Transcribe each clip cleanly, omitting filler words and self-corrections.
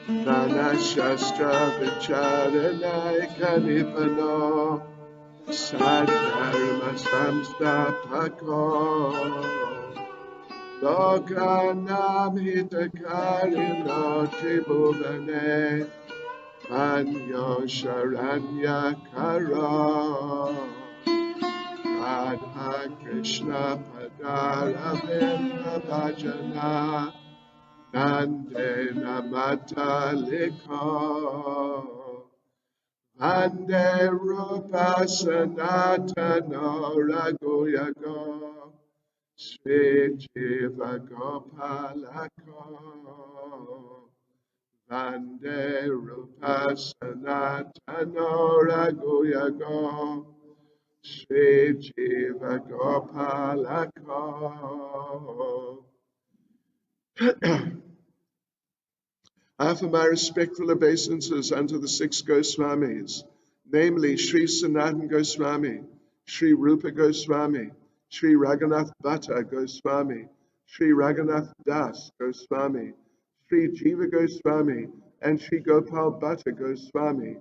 Dhanashastra Vicharanai Kanipano Sadharma Samstapako Lokanam Hitakarino Tribhuvane Manyo Sharanya Karo Radha Krishna Padaravinda Bhajana Nande Namata Likho Vande Rupa Sanatana Raghuyago Sri Jiva Gopalako Vande Rupa Sanatana Raghuyago Sri Jiva Gopalako. I offer my respectful obeisances unto the six Goswamis, namely Sri Sanatan Goswami, Sri Rupa Goswami, Sri Raghunath Bhatta Goswami, Sri Raghunath Das Goswami, Sri Jiva Goswami, and Sri Gopal Bhatta Goswami,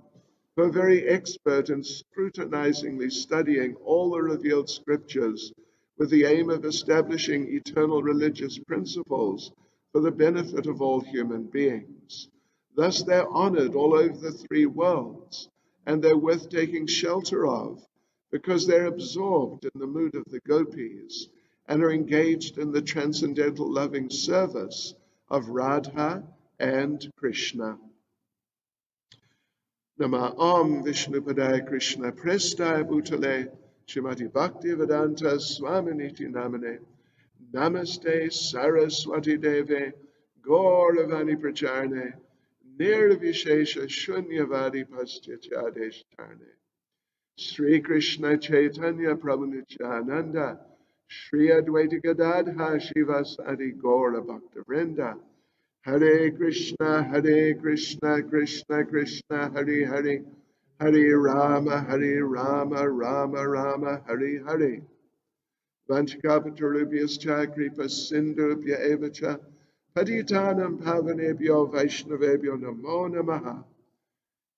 who are very expert in scrutinizingly studying all the revealed scriptures with the aim of establishing eternal religious principles for the benefit of all human beings. Thus they're honored all over the three worlds, and they're worth taking shelter of, because they're absorbed in the mood of the gopis and are engaged in the transcendental loving service of Radha and Krishna. Nama Om Vishnupadaya Krishna Prestaya Bhutale Srimati Bhakti Vedanta Swaminiti Namane Namaste Saraswati Deve Gauravani Pracharne Nirvishesha Shunyavadi Pastityadeshtarne Sri Krishna Chaitanya Prabhu Nityananda Sri Advaita Gadadha Shivasadi Gaura Bhakta Vrinda Hare Krishna Krishna Krishna Hare Hare Hare Rama Rama Rama Hare Hare Vanchakapatarubhyascha kripa sindhubhya evacha patitanam pavanebhyo vaishnavebhyo namo namaha.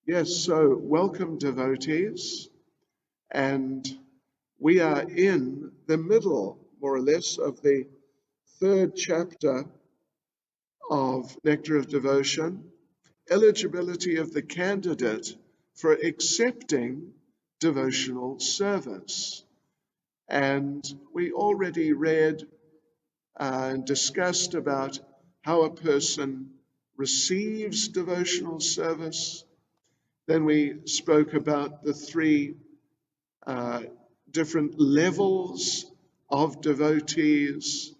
Yes, so welcome devotees, and we are in the middle, more or less, of the third chapter of Nectar of Devotion, eligibility of the candidate for accepting devotional service. And we already read and discussed about how a person receives devotional service. Then we spoke about the three different levels of devotees.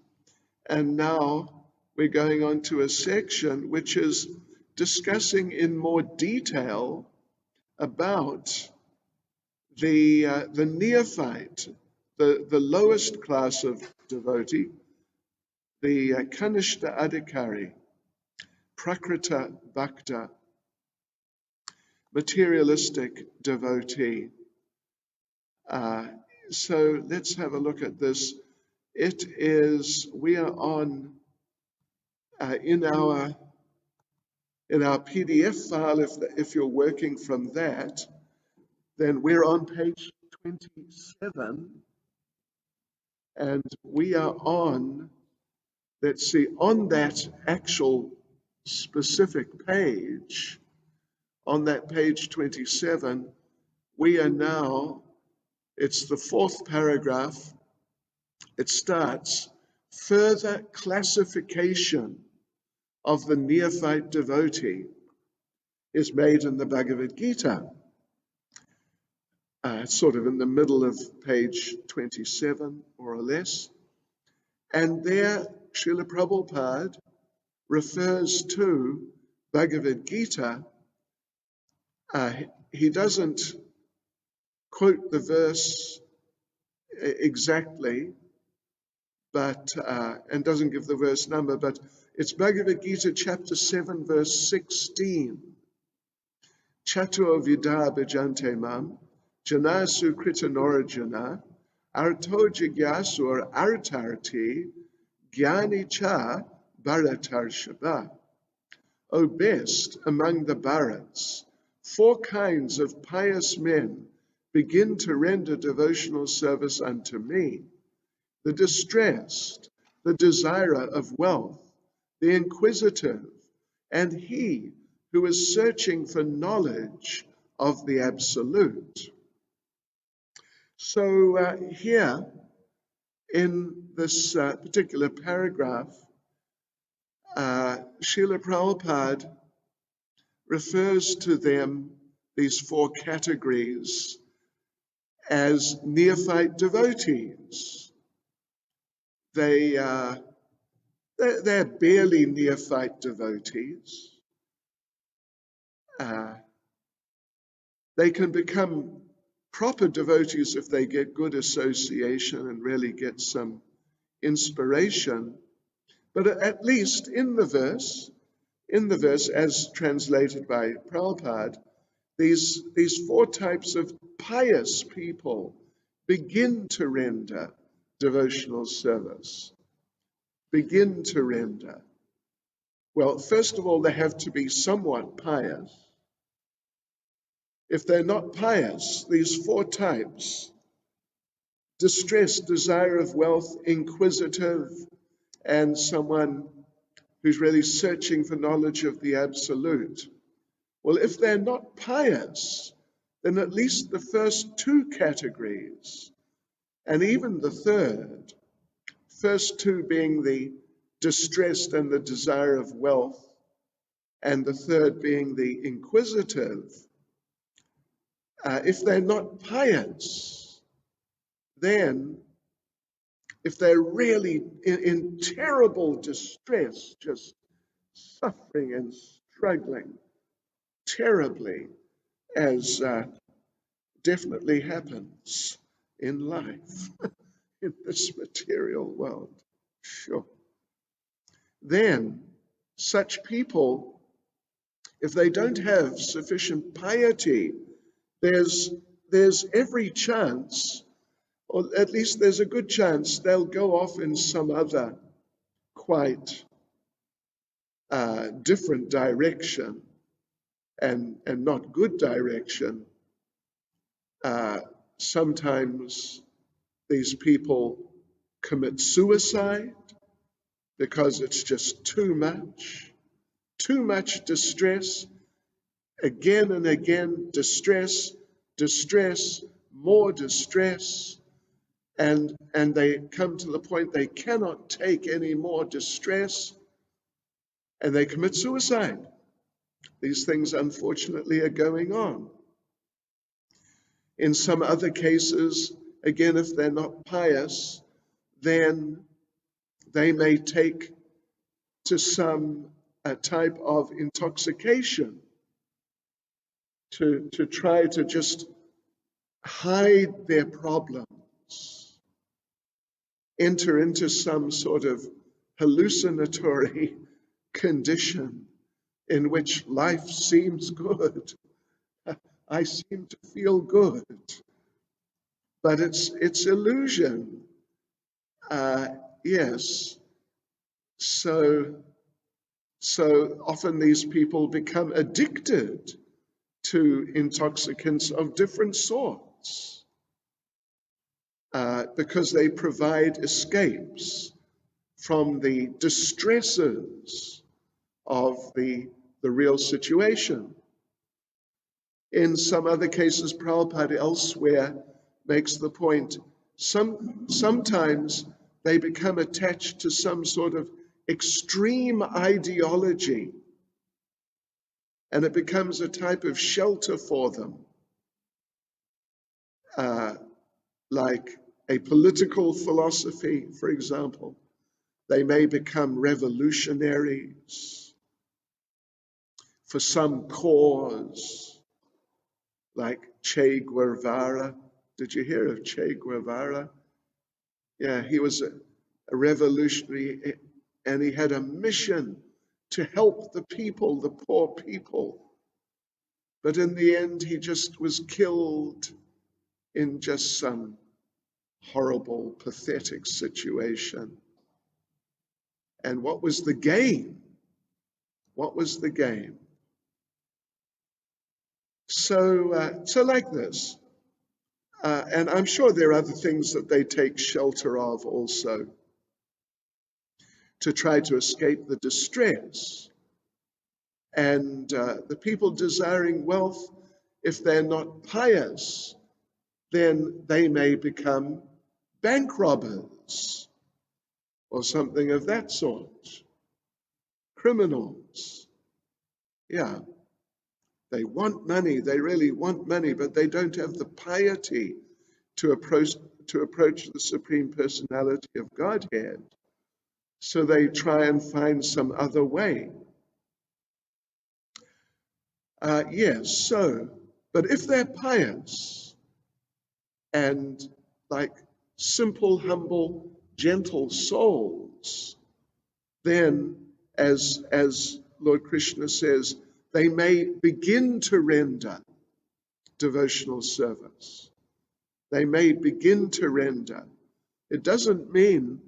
And now we're going on to a section which is discussing in more detail about the neophyte, the lowest class of devotee, the Kanishta Adhikari, Prakrita Bhakta, materialistic devotee. So let's have a look at this. We are on, in our PDF file, if you're working from that, then we're on page 27, and we are on, let's see, on that actual specific page, on that page 27, we are now, it's the fourth paragraph. It starts, further classification of the neophyte devotee is made in the Bhagavad Gita. It's sort of in the middle of page 27, more or less. And there, Srila Prabhupada refers to Bhagavad Gita. He doesn't quote the verse exactly, but and doesn't give the verse number, but it's Bhagavad Gita chapter 7, verse 16. Chato vida bhajante mam, janasu kritanorajana, arto jigyasur artarti, gyani cha bharatar shaba. O best among the Bharats, 4 kinds of pious men begin to render devotional service unto me: the distressed, the desirer of wealth, the inquisitive, and he who is searching for knowledge of the Absolute. So here in this particular paragraph, Srila Prabhupada refers to them, these 4 categories, as neophyte devotees. They're barely neophyte devotees. They can become proper devotees if they get good association and really get some inspiration. But at least in the verse as translated by Prabhupada, these 4 types of pious people begin to render devotional service. Begin to render. Well, first of all, they have to be somewhat pious. If they're not pious, these 4 types, distressed, desire of wealth, inquisitive, and someone who's really searching for knowledge of the Absolute. Well, if they're not pious, then at least the first 2 categories, and even the third, first 2 being the distressed and the desire of wealth, and the third being the inquisitive, if they're not pious, then if they're really in terrible distress, just suffering and struggling terribly, as definitely happens in life, in this material world, sure. Then such people, if they don't have sufficient piety, there's every chance, or at least there's a good chance, they'll go off in some other quite different direction, and not good direction. Sometimes these people commit suicide because it's just too much distress, again and again, distress, more distress, and they come to the point they cannot take any more distress, and they commit suicide. These things, unfortunately, are going on. In some other cases, again, if they're not pious, then they may take to some type of intoxication to try to just hide their problems, enter into some sort of hallucinatory condition in which life seems good. I seem to feel good, but it's illusion. Yes. So often these people become addicted to intoxicants of different sorts because they provide escapes from the distresses of the real situation. In some other cases, Prabhupada elsewhere makes the point, sometimes they become attached to some sort of extreme ideology, and it becomes a type of shelter for them, like a political philosophy, for example. They may become revolutionaries for some cause, like Che Guevara. Did you hear of Che Guevara? Yeah, he was a revolutionary, and he had a mission to help the people, the poor people. But in the end, he just was killed in just some horrible, pathetic situation. And what was the gain? What was the game? So like this, and I'm sure there are other things that they take shelter of also to try to escape the distress. And the people desiring wealth, if they're not pious, then they may become bank robbers or something of that sort, criminals. Yeah, they want money, they really want money, but they don't have the piety to approach the Supreme Personality of Godhead. So they try and find some other way. Yes, but if they're pious and like simple, humble, gentle souls, then as Lord Krishna says, they may begin to render devotional service. They may begin to render. It doesn't mean,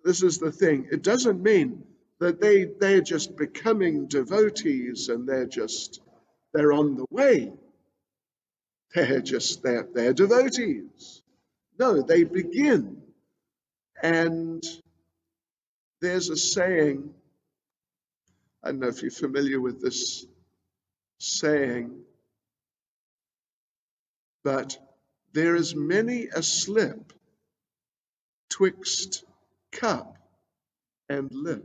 this is the thing, it doesn't mean that they're just becoming devotees and they're on the way. They're devotees. No, they begin. And there's a saying, I don't know if you're familiar with this saying, but there is many a slip twixt cup and lip.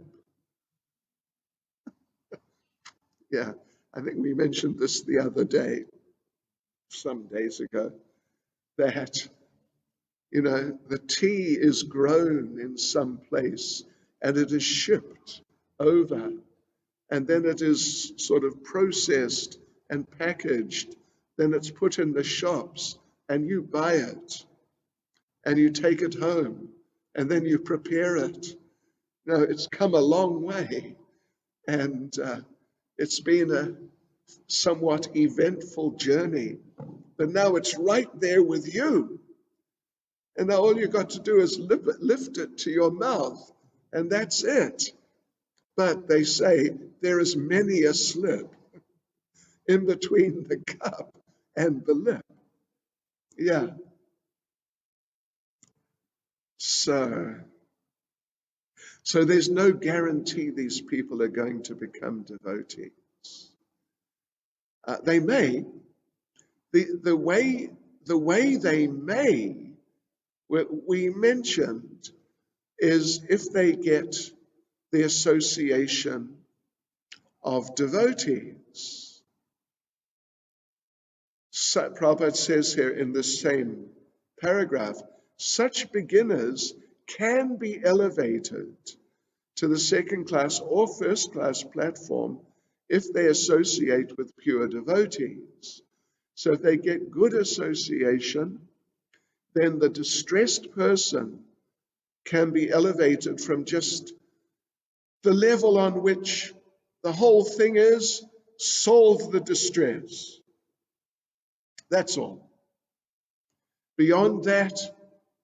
Yeah, I think we mentioned this the other day, some days ago, that, the tea is grown in some place and it is shipped over, and then it is sort of processed and packaged. Then it's put in the shops and you buy it and you take it home and then you prepare it. It's come a long way, and it's been a somewhat eventful journey, but now it's right there with you. And now all you got to do is lift it to your mouth, and that's it. But they say there is many a slip in between the cup and the lip. Yeah. So there's no guarantee these people are going to become devotees. They may. The way they may, we mentioned, is if they get the association of devotees. Prabhupada says here in the same paragraph, such beginners can be elevated to the second class or first class platform if they associate with pure devotees. So if they get good association, then the distressed person can be elevated from just the level on which the whole thing is, solve the distress. That's all. Beyond that,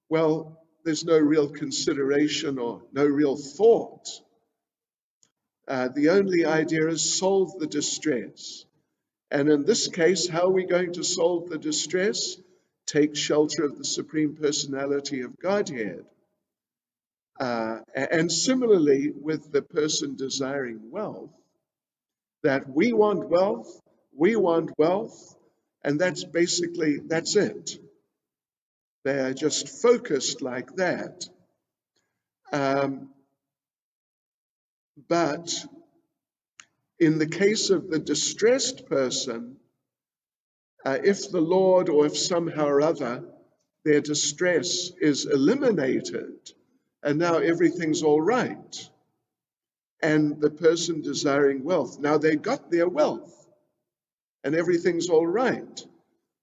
well, there's no real consideration or no real thought. The only idea is solve the distress. And in this case, how are we going to solve the distress? Take shelter of the Supreme Personality of Godhead. And similarly with the person desiring wealth, that we want wealth, and that's it. They're just focused like that. But in the case of the distressed person, if the Lord, or if somehow or other their distress is eliminated, and now everything's all right, and the person desiring wealth, now they got their wealth, and everything's all right.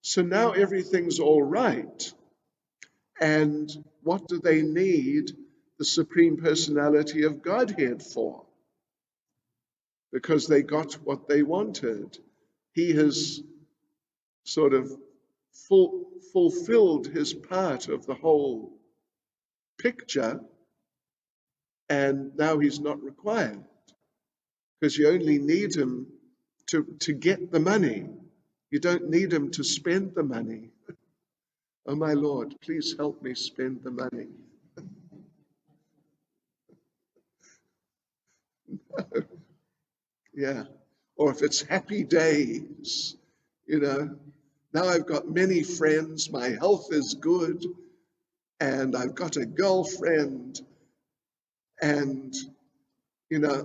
So now everything's all right. And what do they need the Supreme Personality of Godhead for? Because they got what they wanted. He has sort of fulfilled his part of the whole picture, and now he's not required. because you only need him to get the money. You don't need him to spend the money. Oh, my Lord, please help me spend the money. Yeah. Or if it's happy days, now I've got many friends, my health is good, and I've got a girlfriend, and,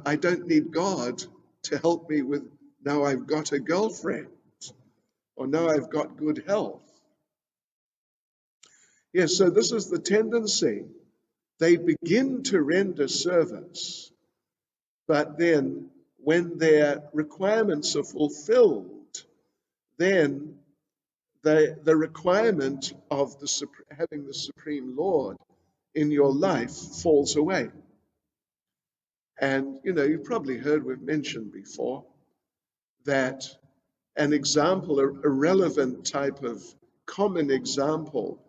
I don't need God to help me with, now I've got a girlfriend, or now I've got good health. Yes, so this is the tendency. They begin to render service, but then when their requirements are fulfilled, then the requirement of having the Supreme Lord in your life falls away. And, you've probably heard we've mentioned before that an example, a relevant type of common example,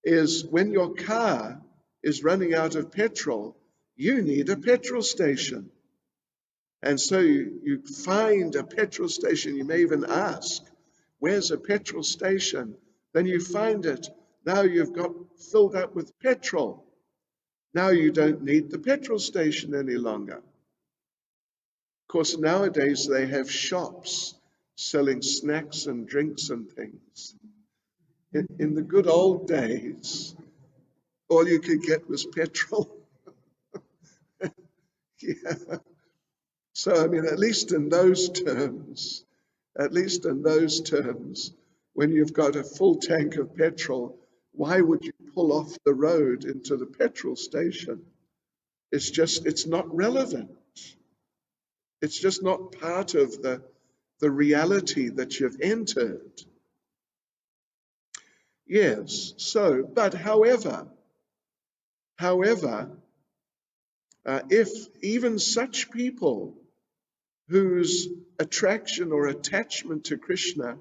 is when your car is running out of petrol, you need a petrol station. And so you find a petrol station. You may even ask, where's a petrol station? Then you find it. Now you've got filled up with petrol. Now you don't need the petrol station any longer. Of course, nowadays they have shops selling snacks and drinks and things. In the good old days, all you could get was petrol. Yeah. So, at least in those terms, when you've got a full tank of petrol, why would you pull off the road into the petrol station? It's not relevant. It's just not part of the reality that you've entered. Yes, so, but however, if even such people whose attraction or attachment to Krishna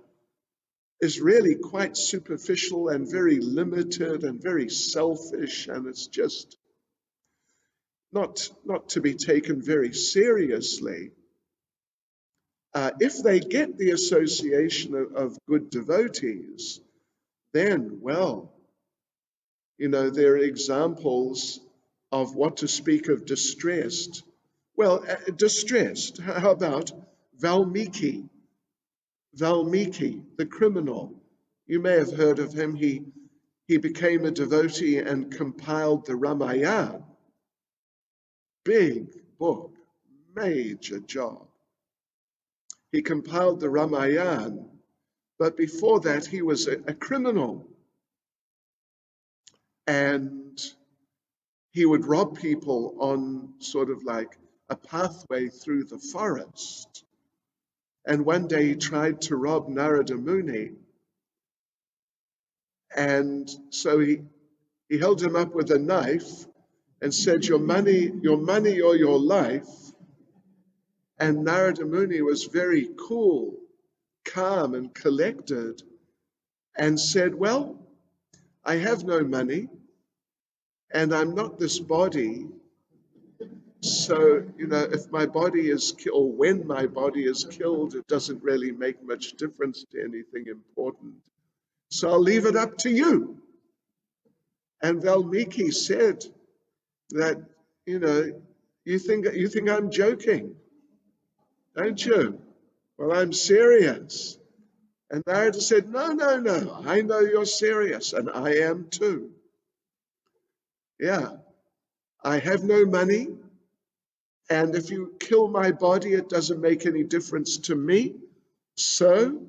is really quite superficial and very limited and very selfish, and it's just not to be taken very seriously, if they get the association of good devotees, then, well, there are examples of what to speak of distressed. Well, distressed, how about Valmiki, the criminal? You may have heard of him. He became a devotee and compiled the Ramayana. Big book, major job. He compiled the Ramayana, but before that he was a criminal. And he would rob people on sort of like a pathway through the forest. And one day he tried to rob Narada Muni. And so he held him up with a knife and said, your money or your life. And Narada Muni was very cool, calm and collected and said, well, I have no money and I'm not this body. So, if my body is killed, or when my body is killed, it doesn't really make much difference to anything important. So I'll leave it up to you. And Valmiki said that, you think I'm joking, don't you? Well, I'm serious. And Narada said, no, I know you're serious, and I am too. Yeah, I have no money. And if you kill my body, it doesn't make any difference to me. So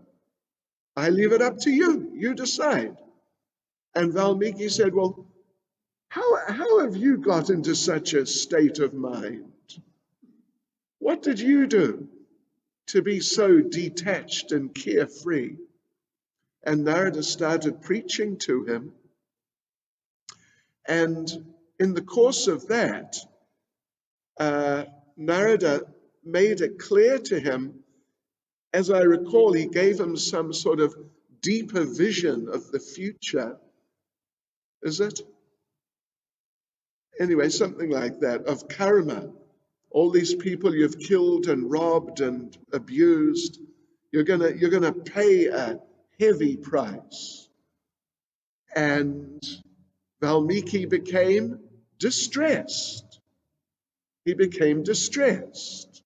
I leave it up to you. You decide. And Valmiki said, well, how have you got into such a state of mind? What did you do to be so detached and carefree? And Narada started preaching to him. And in the course of that, Narada made it clear to him, as I recall, he gave him some sort of deeper vision of the future. Is it? Anyway, something like that, of karma. All these people you've killed and robbed and abused, you're gonna pay a heavy price. And Valmiki became distressed. He became distressed.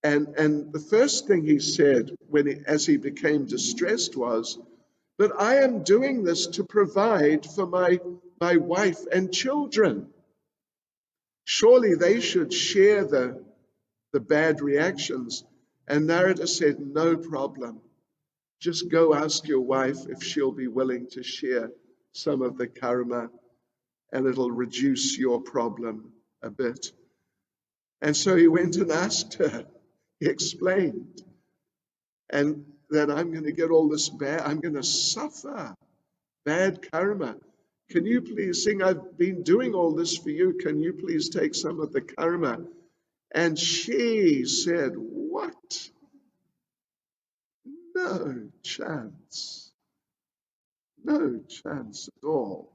And the first thing he said as he became distressed was, but I am doing this to provide for my wife and children. Surely they should share the bad reactions. And Narada said, no problem. Just go ask your wife if she'll be willing to share some of the karma, and it'll reduce your problem a bit. And so he went and asked her. He explained, and that I'm going to get all this bad, I'm going to suffer bad karma. Can you please sing, I've been doing all this for you. Can you please take some of the karma? And she said, what? No chance. No chance at all.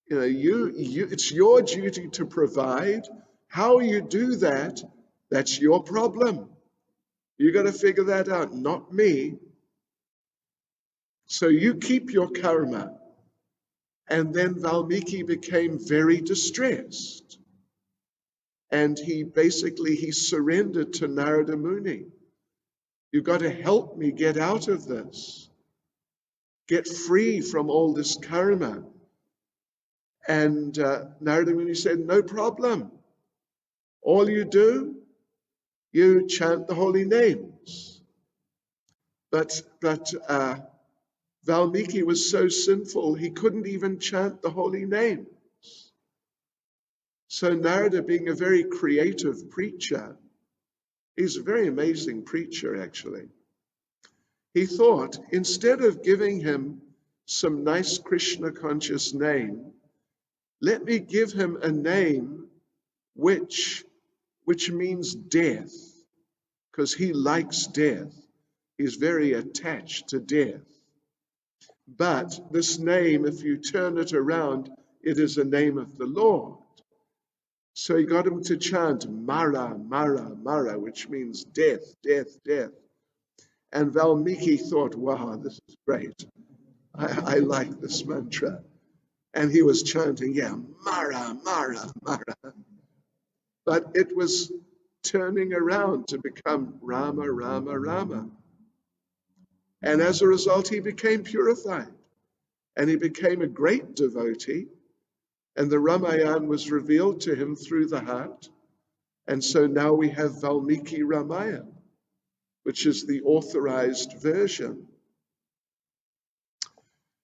You know, it's your duty to provide. How you do that, that's your problem. You got to figure that out, not me. So you keep your karma. And then Valmiki became very distressed. And he surrendered to Narada Muni. You've got to help me get out of this. Get free from all this karma. And Narada Muni said, no problem. All you do, you chant the holy names. But Valmiki was so sinful, he couldn't even chant the holy names. So Narada, being a very creative preacher, he's a very amazing preacher, actually. He thought, instead of giving him some nice Krishna conscious name, let me give him a name which means death, because he likes death. He's very attached to death. But this name, if you turn it around, it is a name of the Lord. So he got him to chant Mara, Mara, Mara, which means death, death, death. And Valmiki thought, wow, this is great. I like this mantra. And he was chanting, Mara, Mara, Mara. But it was turning around to become Rama, Rama, Rama. And as a result, he became purified. And he became a great devotee. And the Ramayana was revealed to him through the heart. And so now we have Valmiki Ramayana, which is the authorized version.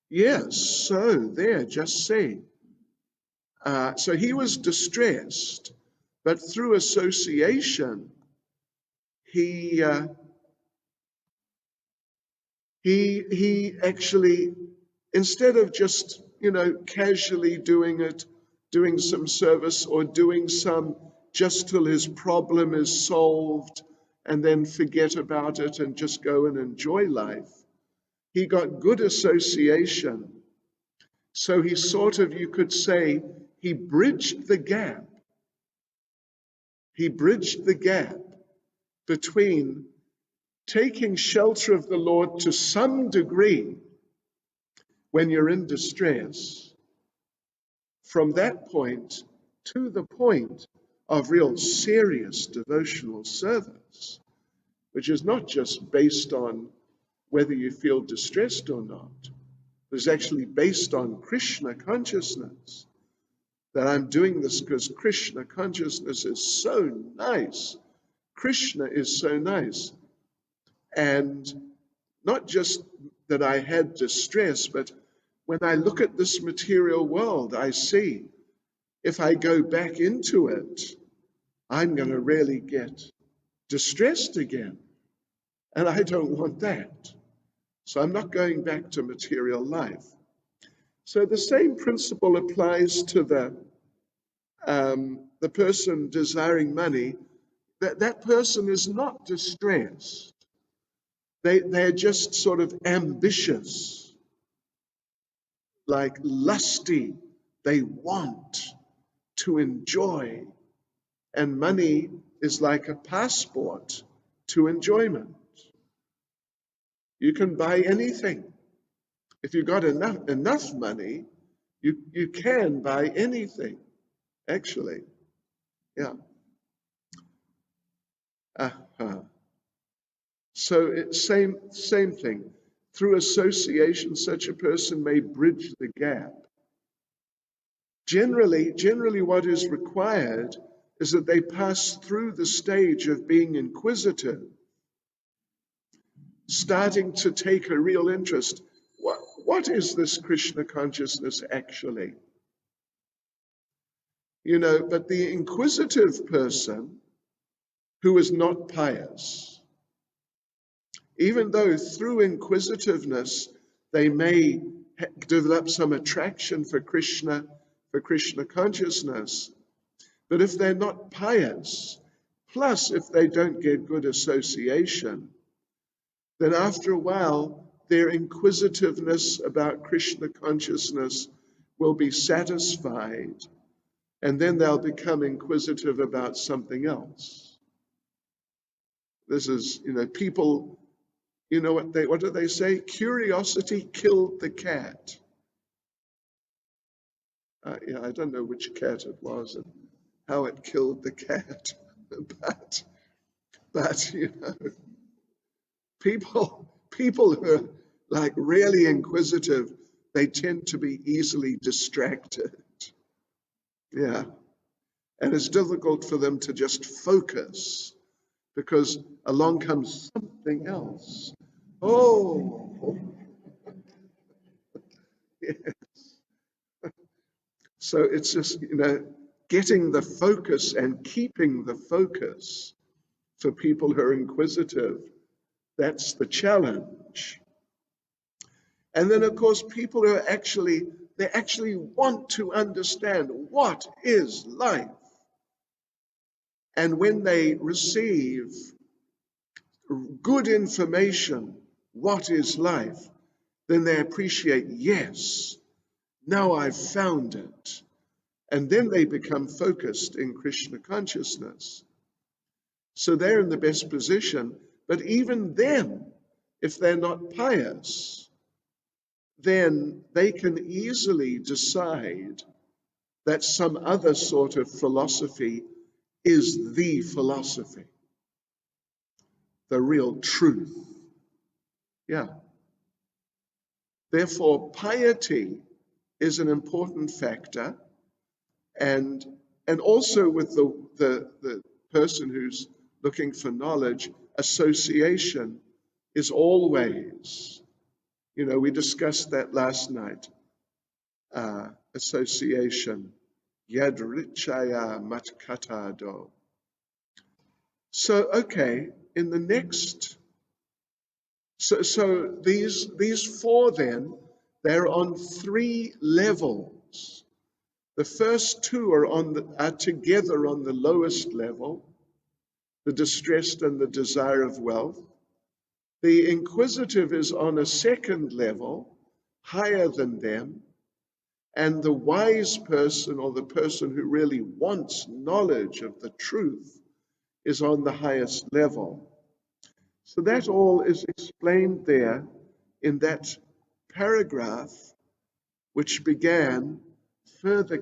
Yes, so there, just see. So he was distressed, but through association, he actually, instead of just, casually doing some service or doing some just till his problem is solved and then forget about it and just go and enjoy life, he got good association. So he sort of, you could say, he bridged the gap. He bridged the gap between taking shelter of the Lord to some degree when you're in distress, from that point to the point of real serious devotional service, which is not just based on whether you feel distressed or not. It's actually based on Krishna consciousness, that I'm doing this because Krishna consciousness is so nice. Krishna is so nice. And not just that I had distress, but when I look at this material world, I see if I go back into it, I'm going to really get distressed again. And I don't want that. So I'm not going back to material life. So the same principle applies to the person desiring money. That person is not distressed. They're just sort of ambitious, like lusty. They want to enjoy and money is like a passport to enjoyment. You can buy anything. If you've got enough money, you can buy anything, actually. Yeah. So it's same thing. Through association, such a person may bridge the gap. Generally what is required is that they pass through the stage of being inquisitive, starting to take a real interest. What is this Krishna consciousness actually? But the inquisitive person who is not pious, even though through inquisitiveness they may develop some attraction for Krishna consciousness, but if they're not pious, plus if they don't get good association, then after a while their inquisitiveness about Krishna consciousness will be satisfied, and then they'll become inquisitive about something else. This is, people, what do they say? Curiosity killed the cat. I don't know which cat it was and how it killed the cat, but people who are like really inquisitive, they tend to be easily distracted. Yeah. And it's difficult for them to just focus because along comes something else. Oh, yes. So it's just, getting the focus and keeping the focus for people who are inquisitive. That's the challenge. And then, of course, people who are they actually want to understand what is life. And when they receive good information, what is life, then they appreciate, yes, now I've found it. And then they become focused in Krishna consciousness. So they're in the best position. But even then, if they're not pious, then they can easily decide that some other sort of philosophy is the philosophy, the real truth. Yeah. Therefore, piety is an important factor, and also with the person who's looking for knowledge, association is always, we discussed that last night. Association, yadrichaya matkatado. So, okay, in the next, so these four then, they're on three levels. The first two are together on the lowest level, the distressed and the desire of wealth. The inquisitive is on a second level, higher than them, and the wise person, or the person who really wants knowledge of the truth, is on the highest level. So that all is explained there in that paragraph, which began further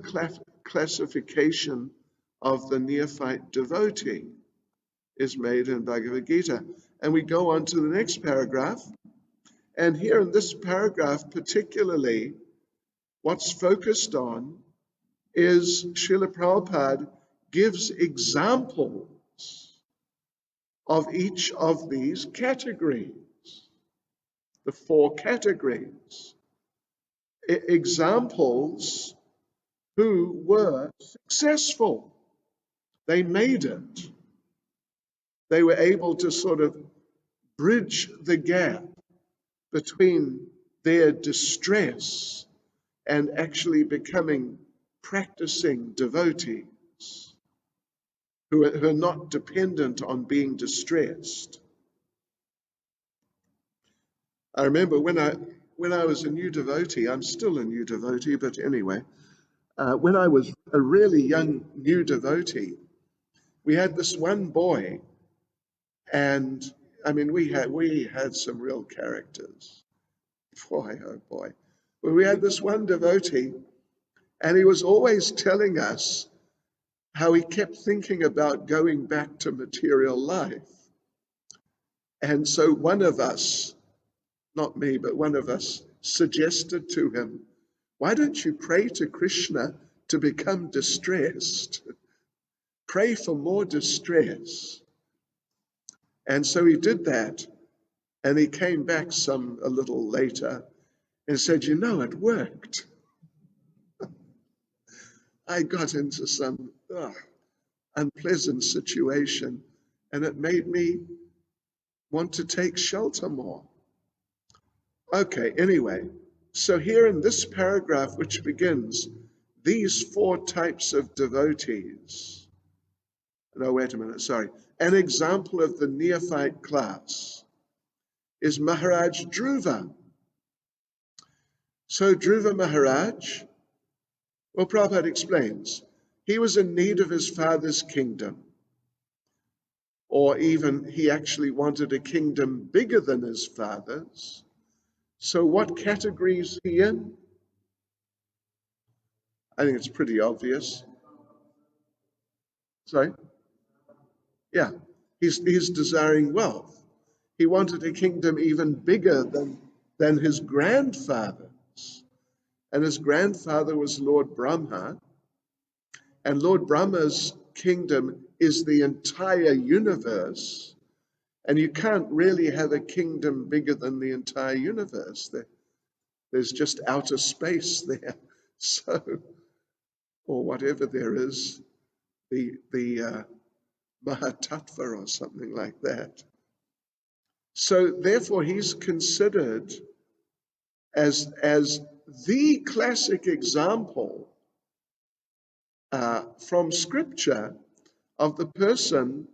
classification of the neophyte devotee is made in Bhagavad Gita. And we go on to the next paragraph. And here in this paragraph particularly, what's focused on is Srila Prabhupada gives examples of each of these categories, the four categories. Examples who were successful. They made it. They were able to sort of bridge the gap between their distress and actually becoming practicing devotees who are not dependent on being distressed. I remember when I was a new devotee, I'm still a new devotee, but anyway, when I was a really young new devotee, We had this one boy, and I mean, we had some real characters. Boy, oh boy. Well, we had this one devotee, and he was always telling us how he kept thinking about going back to material life. And so one of us, not me, but one of us suggested to him, why don't you pray to Krishna to become distressed? Pray for more distress. And so he did that, and he came back a little later and said, it worked. I got into some unpleasant situation, and it made me want to take shelter more. Okay, anyway, so here in this paragraph, which begins, these 4 types of devotees. No, wait a minute, sorry. An example of the neophyte class is Maharaj Dhruva. So Dhruva Maharaj, well, Prabhupada explains, he was in need of his father's kingdom, or even he actually wanted a kingdom bigger than his father's. So what category is he in? I think it's pretty obvious. Sorry? Yeah, he's desiring wealth. He wanted a kingdom even bigger than his grandfather's. And his grandfather was Lord Brahma. And Lord Brahma's kingdom is the entire universe. And you can't really have a kingdom bigger than the entire universe. There's just outer space there. So, or whatever there is, the Mahatattva or something like that. So therefore he's considered as the classic example from scripture of the person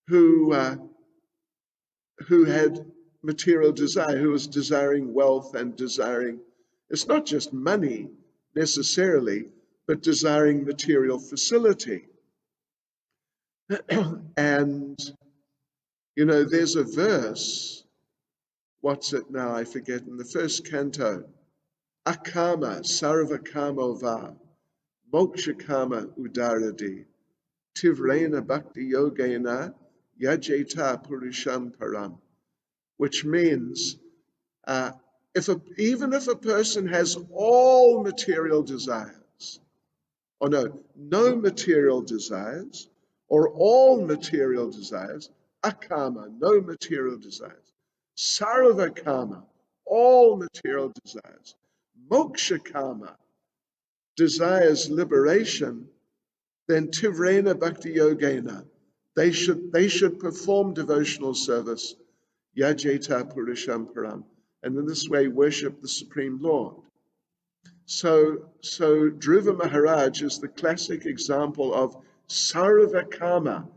who had material desire, who was desiring wealth and desiring, it's not just money necessarily, but desiring material facility. And, there's a verse, what's it now? I forget, in the first canto, Akama sarvakamo va, mokshakama udaradi, tivrena bhakti yogena yajeta purusham param, which means even if a person has all material desires, or no material desires, or all material desires, akama, no material desires, sarva kama, all material desires, moksha kama, desires liberation, then tivrena bhakti yogena, they should perform devotional service, yajeta purusham param, and in this way worship the Supreme Lord. So Dhruva Maharaj is the classic example of sarva kama.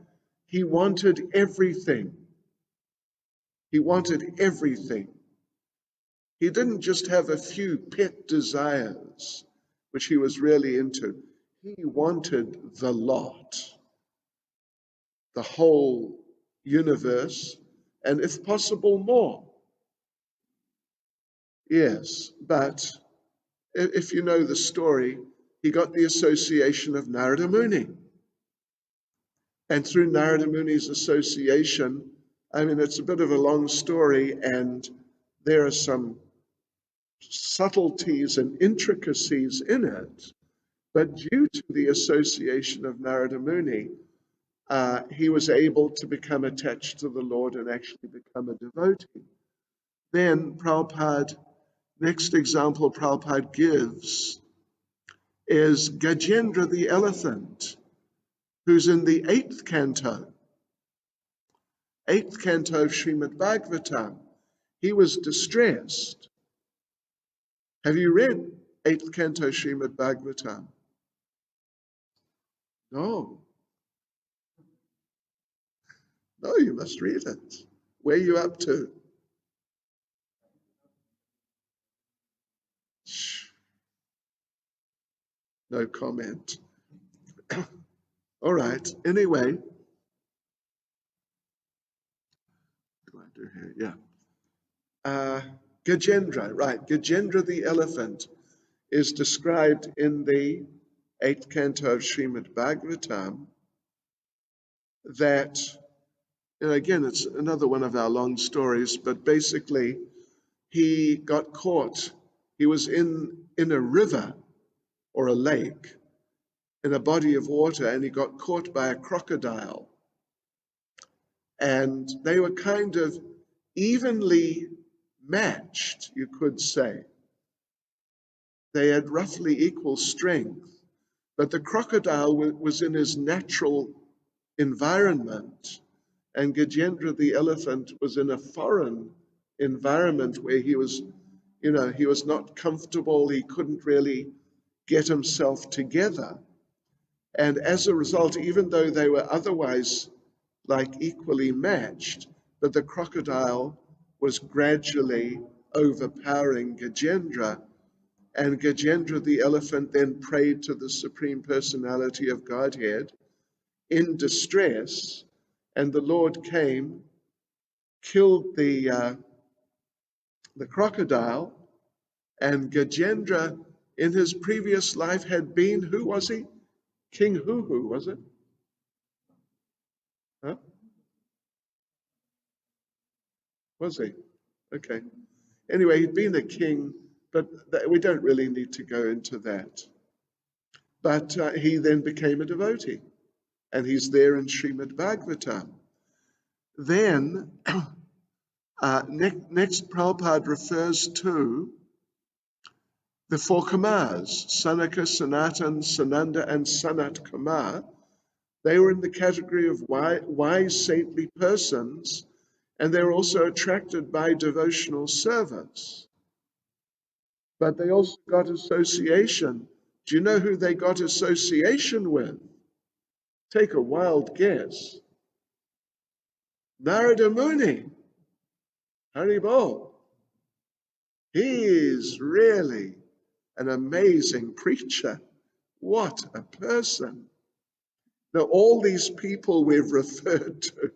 He wanted everything. He wanted everything. He didn't just have a few pet desires, which he was really into. He wanted the lot, the whole universe, and if possible, more. Yes, but if you know the story, he got the association of Narada Muni. And through Narada Muni's association, I mean, it's a bit of a long story, and there are some subtleties and intricacies in it. But due to the association of Narada Muni, he was able to become attached to the Lord and actually become a devotee. Then Prabhupada, next example Prabhupada gives is Gajendra the elephant, who's in the 8th canto. 8th canto of Srimad Bhagavatam. He was distressed. Have you read 8th canto Srimad Bhagavatam? No. No, you must read it. Where are you up to? Shh. No comment. All right. Anyway, do I do here? Yeah. Gajendra, right. Gajendra the elephant is described in the 8th canto of Srimad Bhagavatam that, and again, it's another one of our long stories, but basically he got caught. He was in a river or a lake, in a body of water, and he got caught by a crocodile. And they were kind of evenly matched, you could say. They had roughly equal strength, but the crocodile was in his natural environment, and Gajendra the elephant was in a foreign environment where he was, he was not comfortable. He couldn't really get himself together. And as a result, even though they were otherwise like equally matched, but the crocodile was gradually overpowering Gajendra. And Gajendra the elephant then prayed to the Supreme Personality of Godhead in distress, and the Lord came, killed the crocodile, and Gajendra in his previous life had been, who was he? King Huhu, was it? Huh? Was he? Okay. Anyway, he'd been a king, but we don't really need to go into that. But he then became a devotee, and he's there in Srimad Bhagavatam. Then, next Prabhupada refers to the 4 Kumars, Sanaka, Sanatan, Sananda, and Sanat Kumar. They were in the category of wise, saintly persons, and they were also attracted by devotional service. But they also got association. Do you know who they got association with? Take a wild guess. Narada Muni. Haribol. He is really an amazing preacher. What a person. Now, all these people we've referred to,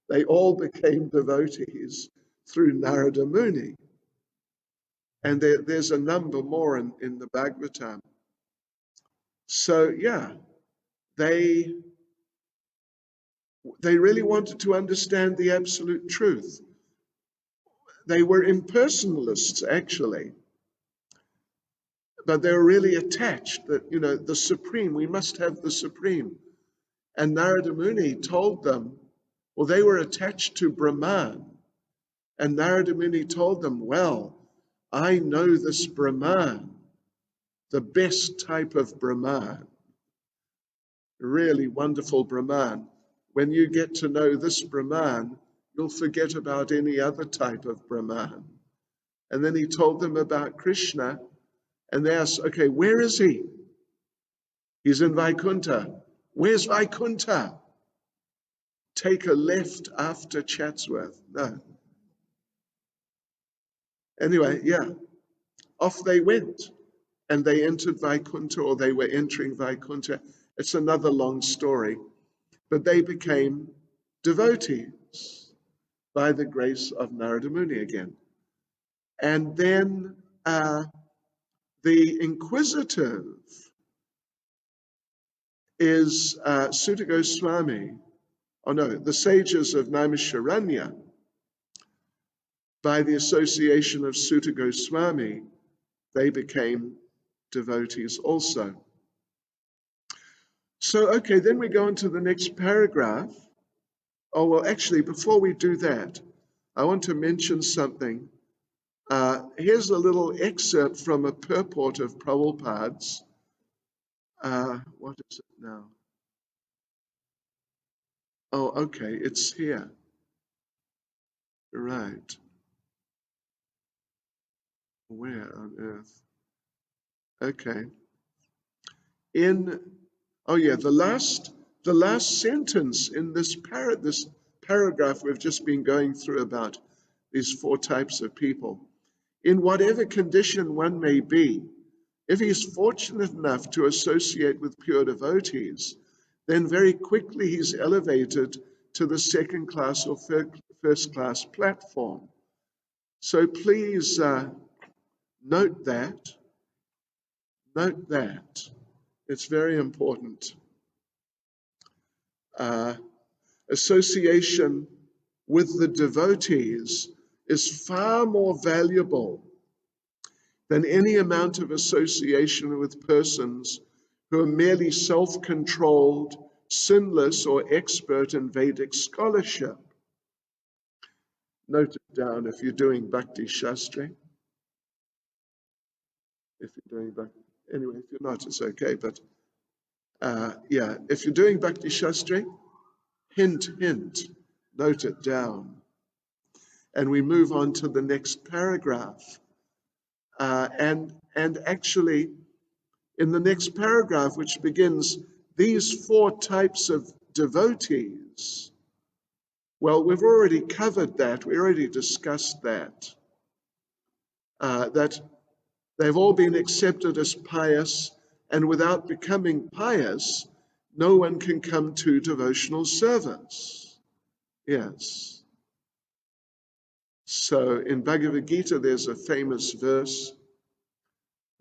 they all became devotees through Narada Muni. And there's a number more in the Bhagavatam. So, yeah, they really wanted to understand the absolute truth. They were impersonalists, actually. But they were really attached that, the Supreme, we must have the Supreme. And Narada Muni told them, well, they were attached to Brahman. And Narada Muni told them, well, I know this Brahman, the best type of Brahman, really wonderful Brahman. When you get to know this Brahman, you'll forget about any other type of Brahman. And then he told them about Krishna, and they asked, okay, where is he? He's in Vaikuntha. Where's Vaikuntha? Take a left after Chatsworth. No. Anyway, yeah, off they went, and they entered Vaikuntha, or they were entering Vaikuntha. It's another long story, but they became devotees by the grace of Narada Muni again. And then the inquisitive is Sutta Goswami. Oh no, the sages of Naimisharanya, by the association of Sutta Goswami, they became devotees also. So, okay, then we go into the next paragraph. Oh, well, actually, before we do that, I want to mention something. Here's a little excerpt from a purport of Prabhupada's. What is it now? Oh, okay, it's here. Right. Where on earth? Okay. The last sentence in this paragraph we've just been going through about these 4 types of people. In whatever condition one may be, if he's fortunate enough to associate with pure devotees, then very quickly he's elevated to the 2nd class or first-class platform. So please note that. Note that. It's very important. Association with the devotees is far more valuable than any amount of association with persons who are merely self-controlled, sinless, or expert in Vedic scholarship. Note it down if you're doing Bhakti Shastri. If you're doing Bhakti, anyway, if you're not, it's okay. But yeah, if you're doing Bhakti Shastri, hint, hint, note it down. And we move on to the next paragraph. And actually, in the next paragraph, which begins, these four types of devotees, well, we've already covered that. We already discussed that. That they've all been accepted as pious, and without becoming pious, no one can come to devotional service. Yes. So in Bhagavad Gita, there's a famous verse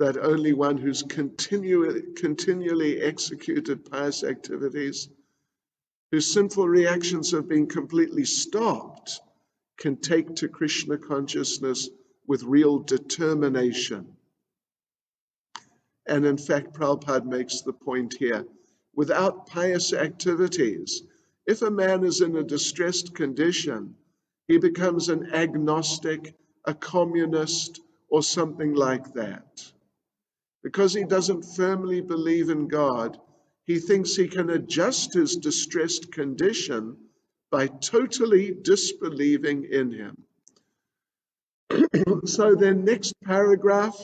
that only one who's continually executed pious activities, whose sinful reactions have been completely stopped, can take to Krishna consciousness with real determination. And in fact, Prabhupada makes the point here, without pious activities, if a man is in a distressed condition, he becomes an agnostic, a communist, or something like that. Because he doesn't firmly believe in God, he thinks he can adjust his distressed condition by totally disbelieving in him. So then next paragraph,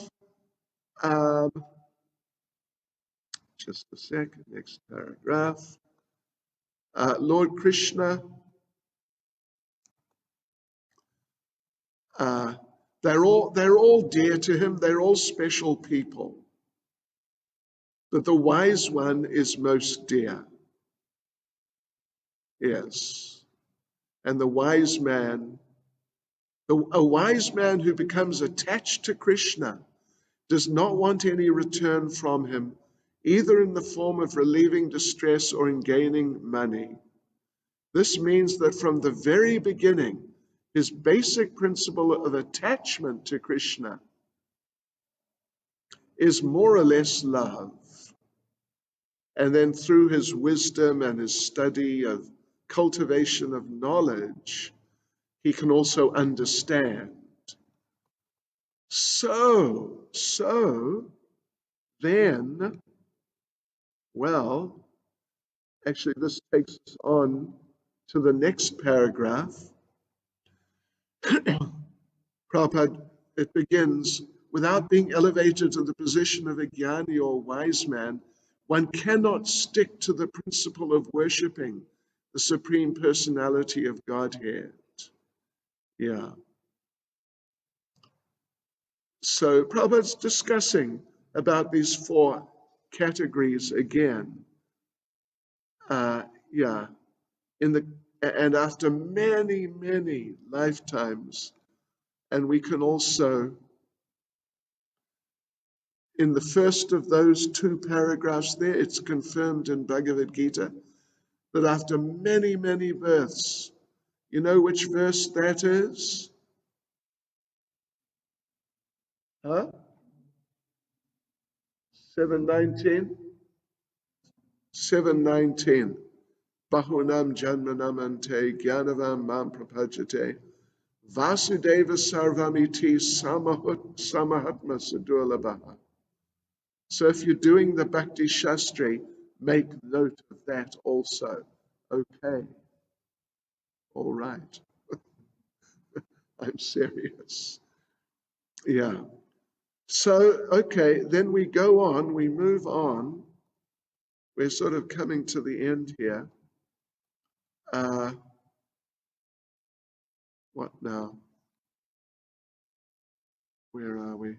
just a second, next paragraph. Lord Krishna, they're all dear to him, they're all special people. But the wise one is most dear. Yes. And the wise man, a wise man who becomes attached to Krishna does not want any return from him, either in the form of relieving distress or in gaining money. This means that from the very beginning, his basic principle of attachment to Krishna is more or less love. And then through his wisdom and his study of cultivation of knowledge, he can also understand. So then, well, actually this takes us on to the next paragraph. Prabhupada, it begins, without being elevated to the position of a jnani or wise man, one cannot stick to the principle of worshipping the Supreme Personality of Godhead. Yeah. So Prabhupada's discussing about these four categories again. Yeah. And after many, many lifetimes, and we can also, in the first of those two paragraphs there, it's confirmed in Bhagavad Gita that after many, many births, you know which verse that is? Huh? 719? 719. Bahunam janmanam ante gyanavam mam prapajate Vasudeva sarvamiti samahatma sadurlabha. So if you're doing the Bhakti Shastri, make note of that also. Okay. All right. I'm serious. Yeah. So, okay, then we go on, we move on. We're sort of coming to the end here. What now? Where are we?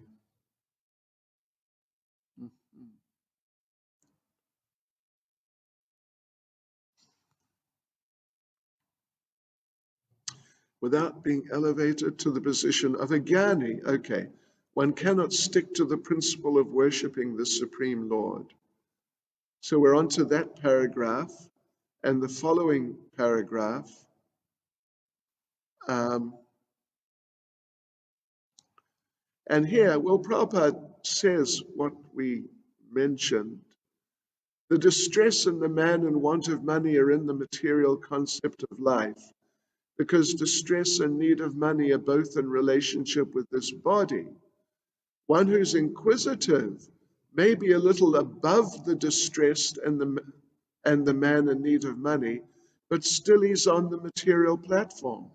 without being elevated to the position of a Gyani. Okay, one cannot stick to the principle of worshipping the Supreme Lord. So we're on to that paragraph and the following paragraph. And here, well, Prabhupada says what we mentioned. The distress and the man in want of money are in the material concept of life, because distress and need of money are both in relationship with this body. One who's inquisitive may be a little above the distressed and the man in need of money, but still he's on the material platform.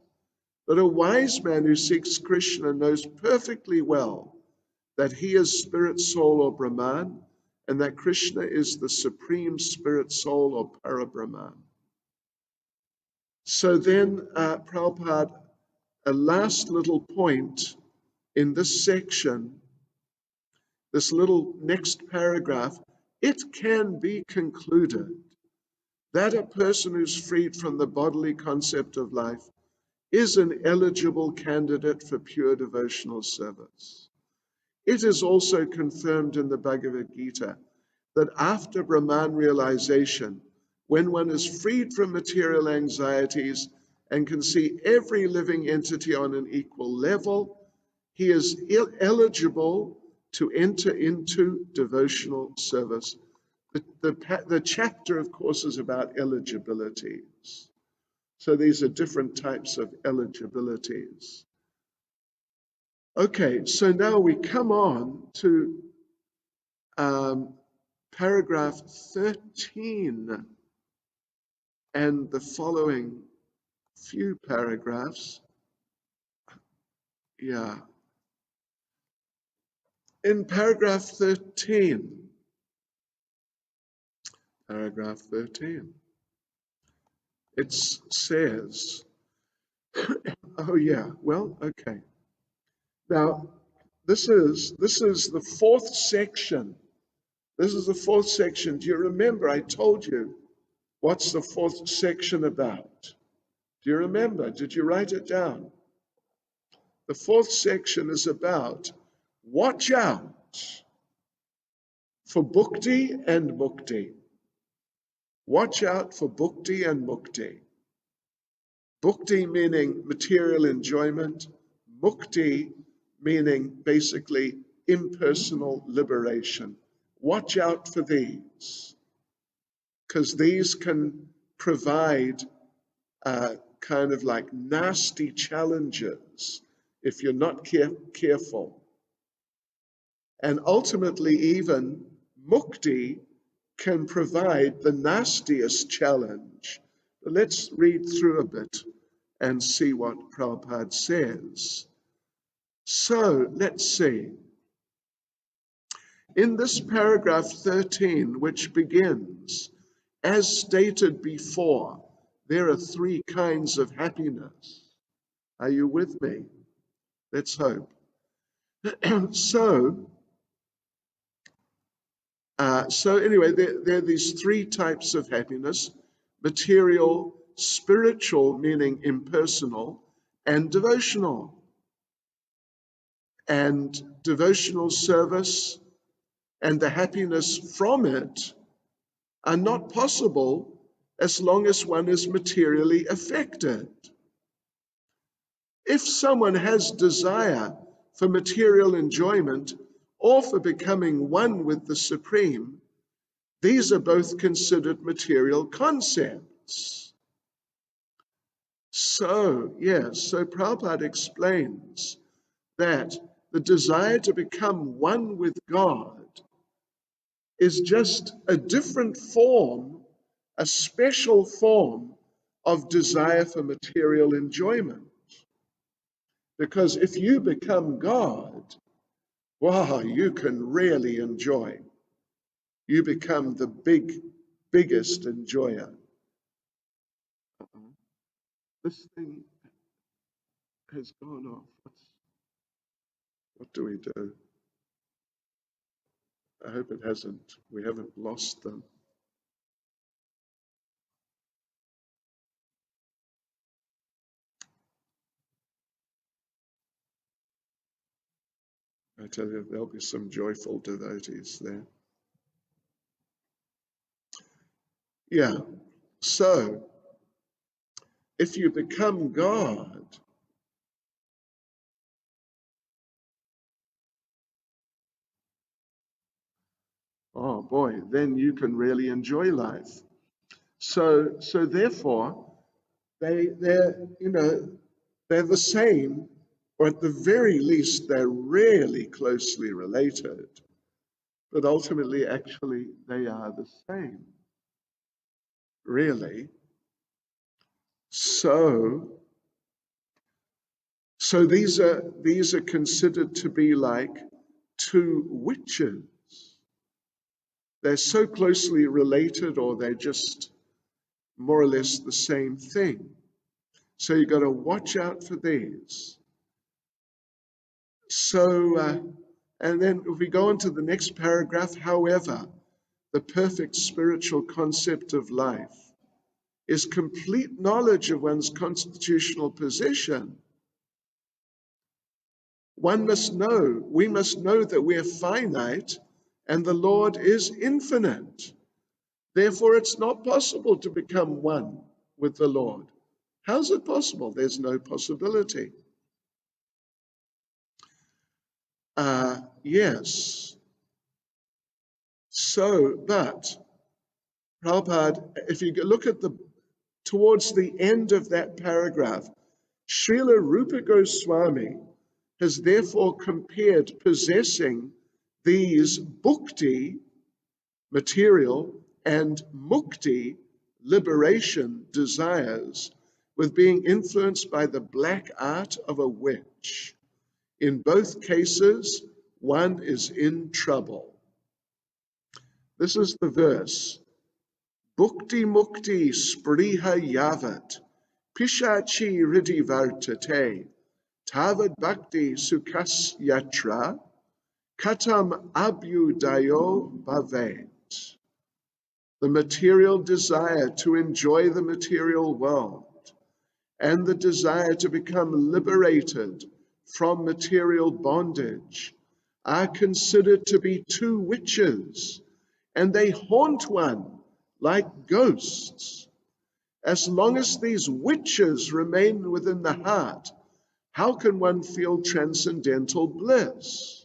But a wise man who seeks Krishna knows perfectly well that he is spirit, soul, or Brahman, and that Krishna is the supreme spirit, soul, or Parabrahman. So then, Prabhupada, a last little point in this section, this little next paragraph, it can be concluded that a person who's freed from the bodily concept of life is an eligible candidate for pure devotional service. It is also confirmed in the Bhagavad Gita that after Brahman realization, when one is freed from material anxieties and can see every living entity on an equal level, he is eligible to enter into devotional service. The chapter, of course, is about eligibilities. So these are different types of eligibilities. Okay, so now we come on to paragraph 13 and the following few paragraphs. Yeah. In paragraph 13, it says, oh yeah, well, okay. Now, this is the fourth section. This is the fourth section. Do you remember I told you what's the fourth section about? Do you remember? Did you write it down? The fourth section is about watch out for bhakti and mukti. Watch out for bhakti and mukti. Bhakti meaning material enjoyment, mukti meaning basically impersonal liberation. Watch out for these, because these can provide kind of like nasty challenges if you're not careful. And ultimately, even mukti can provide the nastiest challenge. But let's read through a bit and see what Prabhupada says. So let's see. In this paragraph 13, which begins, as stated before, there are three kinds of happiness. Are you with me? Let's hope. So anyway, there are these three types of happiness: material, spiritual, meaning impersonal, and devotional. And devotional service and the happiness from it are not possible as long as one is materially affected. If someone has desire for material enjoyment or for becoming one with the Supreme, these are both considered material concepts. So Prabhupada explains that the desire to become one with God is just a different form, a special form of desire for material enjoyment. Because if you become God, wow, you can really enjoy. You become the biggest enjoyer. This thing has gone off. What do we do? I hope it hasn't. We haven't lost them. I tell you, there'll be some joyful devotees there. Yeah, so if you become God, oh boy, then you can really enjoy life. So therefore, they're they're the same, or at the very least, they're really closely related. But ultimately, actually, they are the same, really. So these are considered to be like two witches. They're so closely related, or they're just more or less the same thing. So you've got to watch out for these. So, and then if we go on to the next paragraph, however, the perfect spiritual concept of life is complete knowledge of one's constitutional position. We must know that we are finite and the Lord is infinite. Therefore, it's not possible to become one with the Lord. How's it possible? There's no possibility. Yes. So, but Prabhupada, if you look at towards the end of that paragraph, Srila Rupa Goswami has therefore compared possessing these bhukti, material, and mukti, liberation, desires, with being influenced by the black art of a witch. In both cases, one is in trouble. This is the verse. Bhukti mukti spriha yavat, pishachi riti vartate, tavad bhakti sukas yatra, katam abhyudayo bhavet. The material desire to enjoy the material world and the desire to become liberated from material bondage are considered to be two witches, and they haunt one like ghosts. As long as these witches remain within the heart, how can one feel transcendental bliss?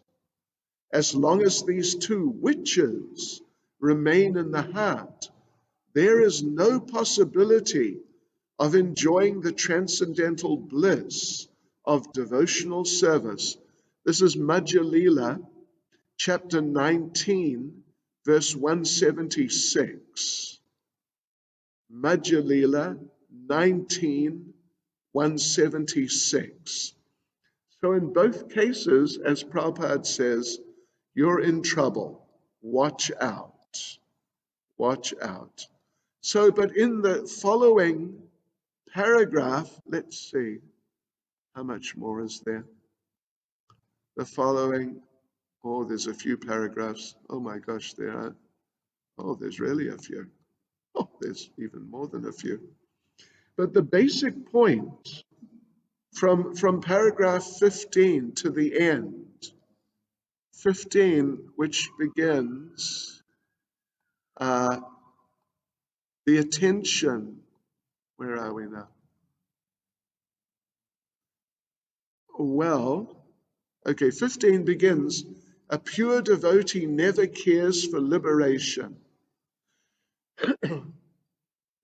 As long as these two witches remain in the heart, there is no possibility of enjoying the transcendental bliss of devotional service. This is Madhya Lila, chapter 19, verse 176. Madhya Lila 19, 176. So in both cases, as Prabhupada says, you're in trouble. Watch out. Watch out. So, but in the following paragraph, let's see, how much more is there? The following, oh, there's a few paragraphs. Oh my gosh, there's really a few. Oh, there's even more than a few. But the basic point from paragraph 15 to the end, 15, which begins the attention. Where are we now? Well, okay, 15 begins, a pure devotee never cares for liberation.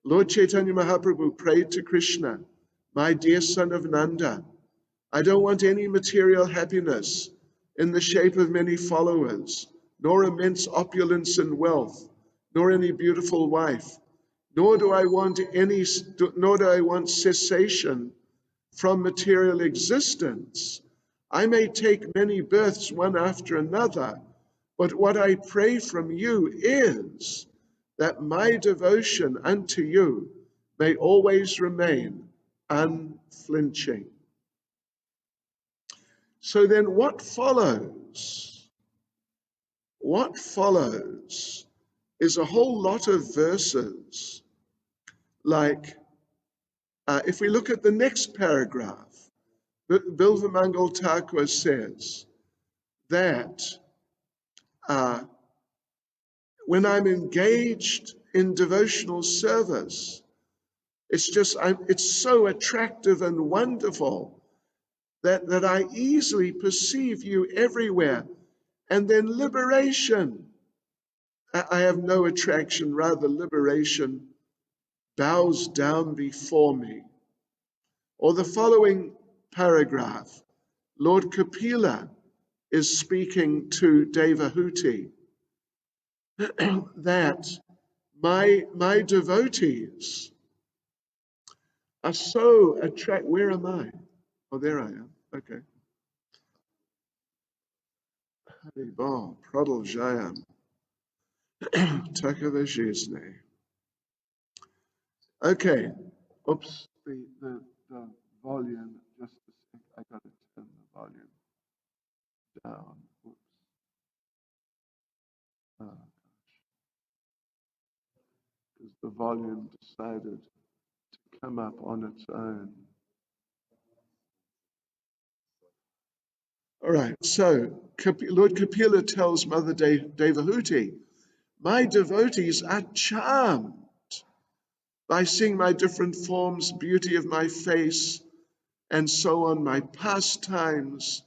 Lord Chaitanya Mahaprabhu prayed to Krishna, my dear son of Nanda, I don't want any material happiness in the shape of many followers, nor immense opulence and wealth, nor any beautiful wife, nor do I want cessation from material existence. I may take many births one after another, but what I pray from you is that my devotion unto you may always remain unflinching. So then what follows? What follows is a whole lot of verses, like if we look at the next paragraph, Bilvamangal Thakur says that when I'm engaged in devotional service, it's so attractive and wonderful that I easily perceive you everywhere. And then liberation. I have no attraction, rather liberation bows down before me. Or the following paragraph, Lord Kapila is speaking to Devahuti that my devotees are so attracted. Where am I? Oh, there I am. Okay. Haribol, Prodolzhayam, Takavajizne. Okay. Oops, the volume, just a sec. I got to turn the volume down. Oops. Oh, gosh. Because the volume decided to come up on its own. All right, so Lord Kapila tells Mother Devahuti, my devotees are charmed by seeing my different forms, beauty of my face, and so on, my pastimes.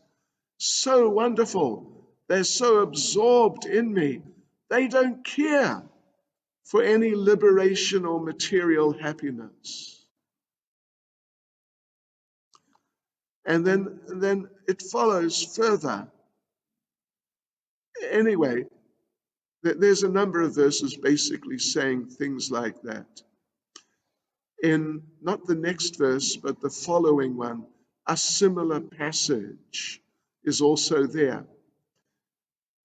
So wonderful. They're so absorbed in me. They don't care for any liberation or material happiness. And then it follows further. Anyway, there's a number of verses basically saying things like that. In not the next verse, but the following one, a similar passage is also there.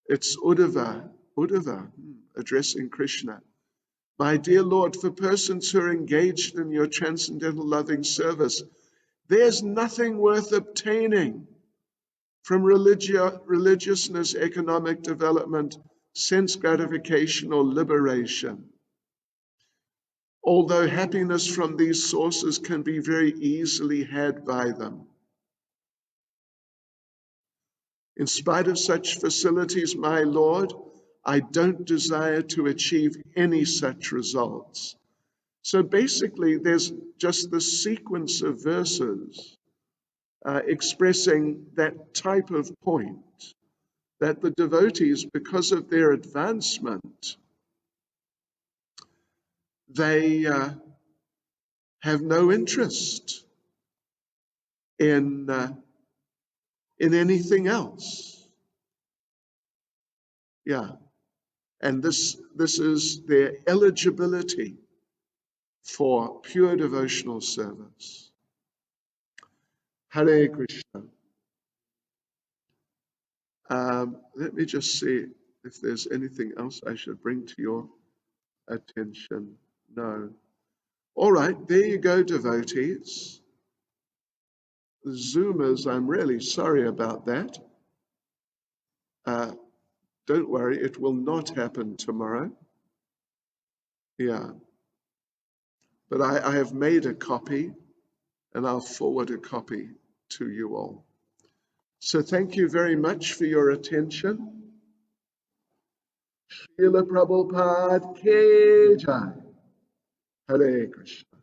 It's Uddhava, addressing Krishna. My dear Lord, for persons who are engaged in your transcendental loving service, there's nothing worth obtaining from religiousness, economic development, sense gratification, or liberation. Although happiness from these sources can be very easily had by them. In spite of such facilities, my Lord, I don't desire to achieve any such results. So basically, there's just this sequence of verses expressing that type of point, that the devotees, because of their advancement, they have no interest in anything else. Yeah, and this is their eligibility for pure devotional service. Hare Krishna. Let me just see if there's anything else I should bring to your attention. No. All right, there you go, devotees. The Zoomers, I'm really sorry about that. Don't worry, it will not happen tomorrow. Yeah. But I have made a copy, and I'll forward a copy to you all. So thank you very much for your attention. Srila Prabhupada Ki Jai. Hare Krishna.